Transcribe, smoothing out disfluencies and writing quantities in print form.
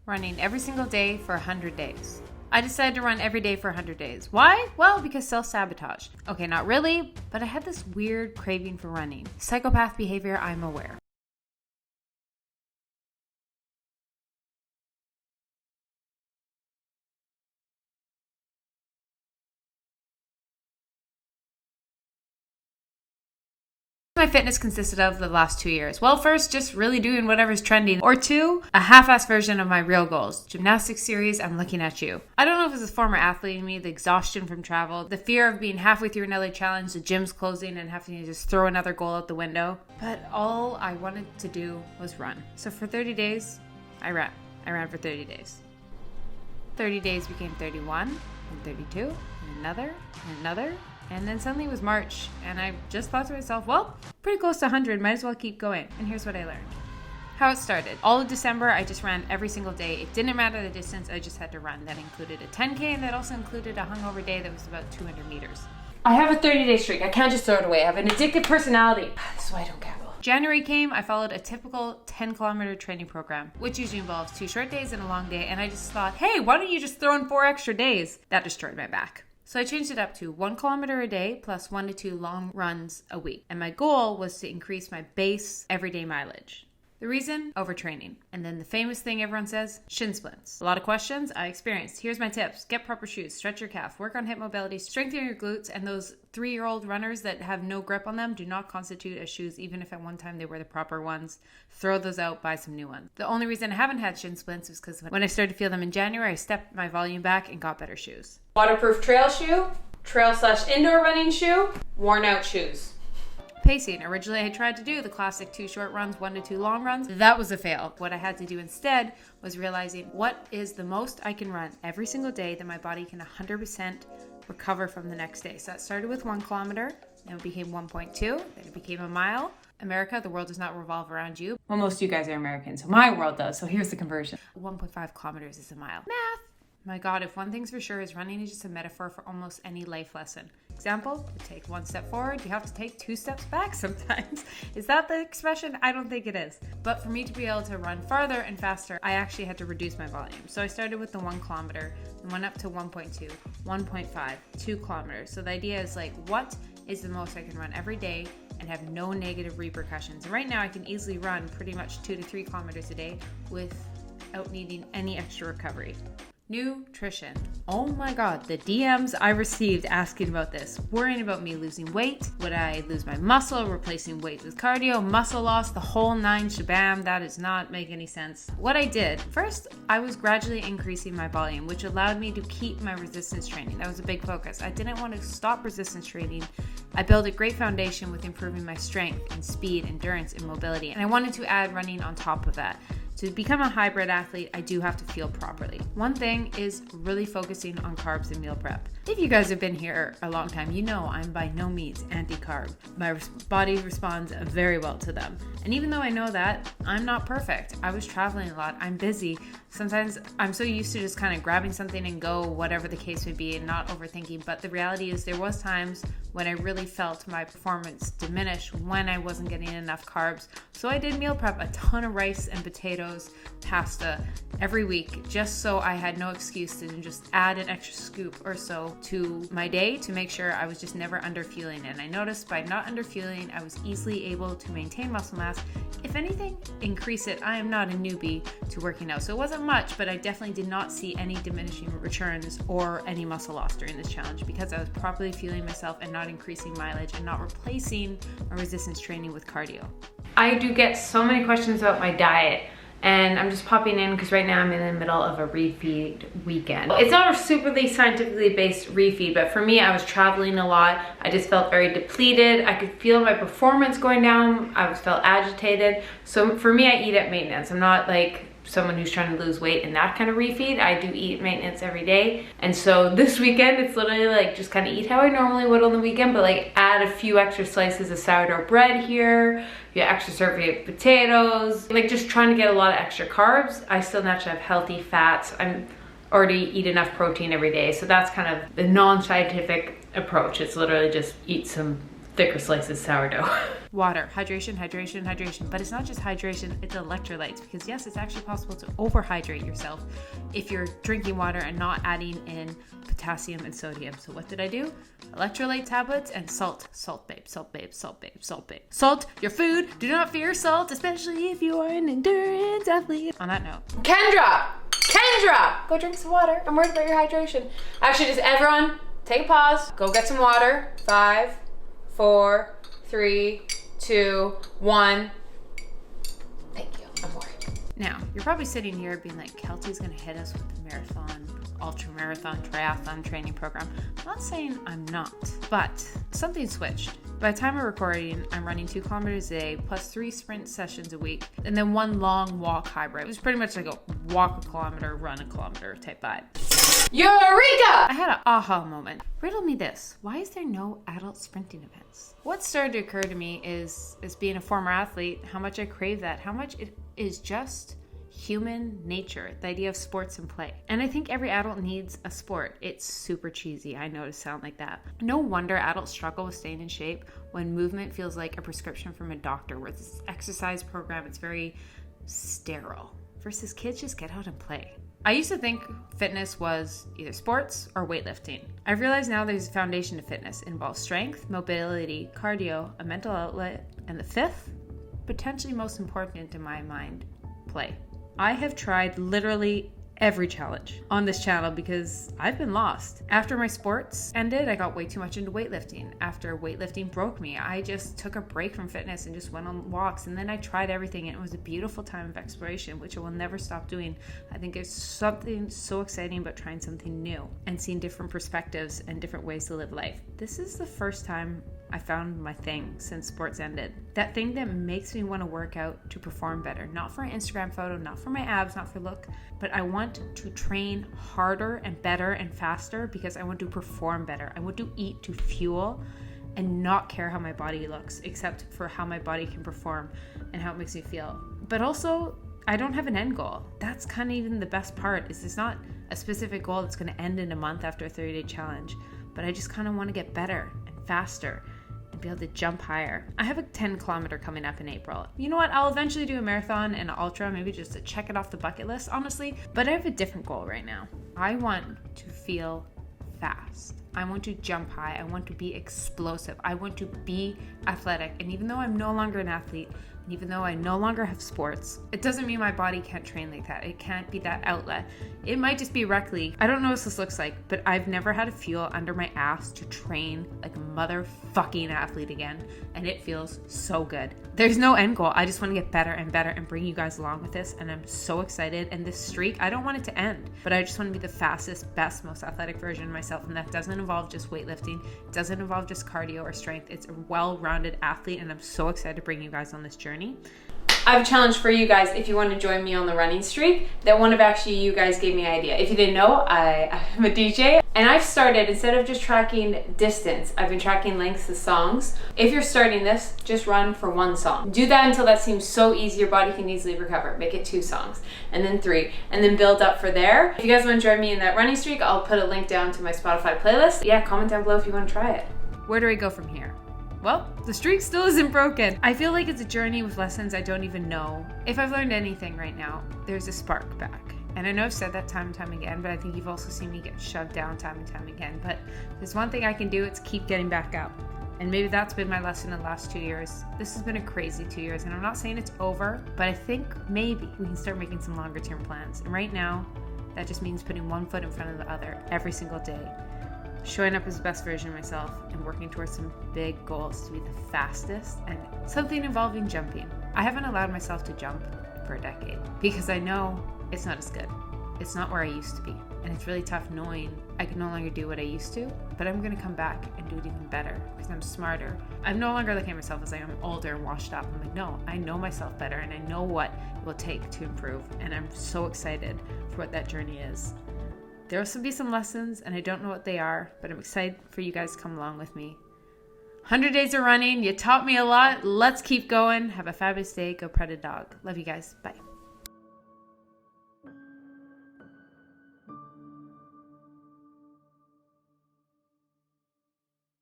running every single day for 100 days. I decided to run every day for 100 days. Why? Well, because self-sabotage. Okay, not really, but I had this weird craving for running. Psychopath behavior, I'm aware. My fitness consisted of the last 2 years. Well, first, just really doing whatever's trending. Or two, a half-assed version of my real goals. Gymnastics series, I'm looking at you. I don't know if it's a former athlete in me, the exhaustion from travel, the fear of being halfway through another challenge, the gym's closing and having to just throw another goal out the window. But all I wanted to do was run. So for 30 days, I ran. I ran for 30 days. 30 days became 31, and 32, and another, and another. And then suddenly it was March, and I just thought to myself, well, pretty close to 100, might as well keep going. And here's what I learned. How it started. All of December, I just ran every single day. It didn't matter the distance, I just had to run. That included a 10K, and that also included a hungover day that was about 200 meters. I have a 30-day streak. I can't just throw it away. I have an addictive personality. That's why I don't gamble. January came, I followed a typical 10-kilometer training program, which usually involves 2 short days and a long day, and I just thought, hey, why don't you just throw in 4 extra days? That destroyed my back. So I changed it up to 1 kilometer a day plus 1 to 2 long runs a week. And my goal was to increase my base everyday mileage. The reason? Overtraining. And then the famous thing everyone says, shin splints. A lot of questions I experienced. Here's my tips. Get proper shoes, stretch your calf, work on hip mobility, strengthen your glutes, and those 3-year-old runners that have no grip on them do not constitute as shoes, even if at one time they were the proper ones. Throw those out, buy some new ones. The only reason I haven't had shin splints is because when I started to feel them in January, I stepped my volume back and got better shoes. Waterproof trail shoe, trail/indoor running shoe, worn out shoes. Pacing. Originally, I tried to do the classic 2 short runs, 1 to 2 long runs. That was a fail. What I had to do instead was realizing what is the most I can run every single day that my body can 100% recover from the next day. So that started with 1 kilometer, then it became 1.2, then it became a mile. America, the world does not revolve around you. Well, most of you guys are Americans, so my world does. So here's the conversion. 1.5 kilometers is a mile. Math. My God, if one thing's for sure is running is just a metaphor for almost any life lesson. Example, you take 1 step forward, you have to take 2 steps back sometimes. Is that the expression? I don't think it is. But for me to be able to run farther and faster, I actually had to reduce my volume. So I started with the 1 kilometer and went up to 1.2, 1.5, 2 kilometers. So the idea is like, what is the most I can run every day and have no negative repercussions? And right now I can easily run pretty much 2 to 3 kilometers a day without needing any extra recovery. Nutrition. Oh my God, the DMs I received asking about this, worrying about me losing weight. Would I lose my muscle, replacing weight with cardio, muscle loss, the whole 9 shabam? That does not make any sense. What I did, first, I was gradually increasing my volume, which allowed me to keep my resistance training. That was a big focus. I didn't want to stop resistance training. I built a great foundation with improving my strength and speed, endurance, and mobility. And I wanted to add running on top of that. To become a hybrid athlete, I do have to feel properly. One thing is really focusing on carbs and meal prep. If you guys have been here a long time, you know I'm by no means anti-carb. My body responds very well to them. And even though I know that, I'm not perfect. I was traveling a lot. I'm busy. Sometimes I'm so used to just kind of grabbing something and go, whatever the case may be, and not overthinking. But the reality is there was times when I really felt my performance diminish when I wasn't getting enough carbs. So I did meal prep, a ton of rice and potatoes, pasta every week, just so I had no excuse to just add an extra scoop or so to my day to make sure I was just never underfueling. And I noticed by not underfueling, I was easily able to maintain muscle mass. If anything, increase it. I am not a newbie to working out, so it wasn't much, but I definitely did not see any diminishing returns or any muscle loss during this challenge because I was properly fueling myself and not increasing mileage and not replacing my resistance training with cardio. I do get so many questions about my diet, and I'm just popping in because right now I'm in the middle of a refeed weekend. It's not a superly scientifically based refeed, but for me, I was traveling a lot. I just felt very depleted. I could feel my performance going down. I felt agitated. So for me, I eat at maintenance. I'm not like someone who's trying to lose weight in that kind of refeed. I do eat maintenance every day. And so this weekend, it's literally like just kind of eat how I normally would on the weekend, but like add a few extra slices of sourdough bread here, extra serving of potatoes, like just trying to get a lot of extra carbs. I still naturally have healthy fats. I'm already eat enough protein every day. So that's kind of the non-scientific approach. It's literally just eat some thicker slices sourdough. Water, hydration, hydration, hydration. But it's not just hydration, it's electrolytes. Because yes, it's actually possible to overhydrate yourself if you're drinking water and not adding in potassium and sodium. So what did I do? Electrolyte tablets and salt. Salt, babe, salt, babe, salt, babe, salt, babe. Salt, your food. Do not fear salt, especially if you are an endurance athlete. On that note, Kendra, go drink some water. I'm worried about your hydration. Actually, just everyone, take a pause. Go get some water. 5, 4, 3, 2, 1. Thank you. I'm worried. Now, you're probably sitting here being like, Keltie's gonna hit us with the marathon, ultra marathon, triathlon training program. I'm not saying I'm not, but something switched. By the time we're recording, I'm running 2 kilometers a day, plus 3 sprint sessions a week, and then 1 long walk hybrid. It was pretty much like a walk a kilometer, run a kilometer type vibe. Eureka! I had an aha moment. Riddle me this. Why is there no adult sprinting events? What started to occur to me is, as being a former athlete, how much I crave that, how much it is just human nature, the idea of sports and play. And I think every adult needs a sport. It's super cheesy, I know, to sound like that. No wonder adults struggle with staying in shape when movement feels like a prescription from a doctor, where this exercise program, it's very sterile, versus kids just get out and play. I used to think fitness was either sports or weightlifting. I've realized now there's a foundation to fitness. It involves strength, mobility, cardio, a mental outlet, and the 5th, potentially most important in my mind, play. I have tried literally every challenge on this channel because I've been lost. After my sports ended, I got way too much into weightlifting. After weightlifting broke me, I just took a break from fitness and just went on walks. And then I tried everything, and it was a beautiful time of exploration, which I will never stop doing. I think there's something so exciting about trying something new and seeing different perspectives and different ways to live life. This is the first time I found my thing since sports ended. That thing that makes me want to work out to perform better. Not for an Instagram photo, not for my abs, not for look, but I want to train harder and better and faster because I want to perform better. I want to eat to fuel and not care how my body looks, except for how my body can perform and how it makes me feel. But also, I don't have an end goal. That's kind of even the best part, is it's not a specific goal that's going to end in a month after a 30-day challenge, but I just kind of want to get better and faster and be able to jump higher. I have a 10-kilometer coming up in April. You know what? I'll eventually do a marathon and an ultra, maybe just to check it off the bucket list, honestly. But I have a different goal right now. I want to feel fast. I want to jump high. I want to be explosive. I want to be athletic. And even though I'm no longer an athlete, and even though I no longer have sports, it doesn't mean my body can't train like that. It can't be that outlet. It might just be rec league. I don't know what this looks like, but I've never had a fuel under my ass to train like a motherfucking athlete again, and it feels so good. There's no end goal. I just want to get better and better and bring you guys along with this, and I'm so excited. And this streak, I don't want it to end, but I just want to be the fastest, best, most athletic version of myself, and that doesn't involve just weightlifting. It doesn't involve just cardio or strength. It's a well-rounded athlete, and I'm so excited to bring you guys on this journey. I have a challenge for you guys if you want to join me on the running streak that one of actually you guys gave me an idea. If you didn't know, I'm a DJ, and I've started, instead of just tracking distance, I've been tracking lengths of songs. If you're starting this, just run for 1 song. Do that until that seems so easy your body can easily recover. Make it 2 songs, and then 3, and then build up for there. If you guys want to join me in that running streak, I'll put a link down to my Spotify playlist. Yeah, comment down below if you want to try it. Where do I go from here? Well, the streak still isn't broken. I feel like it's a journey with lessons I don't even know. If I've learned anything right now, there's a spark back. And I know I've said that time and time again, but I think you've also seen me get shoved down time and time again. But there's one thing I can do, it's keep getting back up. And maybe that's been my lesson in the last 2 years. This has been a crazy 2 years, and I'm not saying it's over, but I think maybe we can start making some longer term plans. And right now, that just means putting one foot in front of the other every single day. Showing up as the best version of myself and working towards some big goals to be the fastest, and something involving jumping. I haven't allowed myself to jump for a decade because I know it's not as good. It's not where I used to be. And it's really tough knowing I can no longer do what I used to, but I'm going to come back and do it even better because I'm smarter. I'm no longer looking at myself as like I'm older and washed up. I'm like, no, I know myself better and I know what it will take to improve. And I'm so excited for what that journey is. There will also be some lessons, and I don't know what they are, but I'm excited for you guys to come along with me. 100 days of running. You taught me a lot. Let's keep going. Have a fabulous day. Go pet a dog. Love you guys. Bye.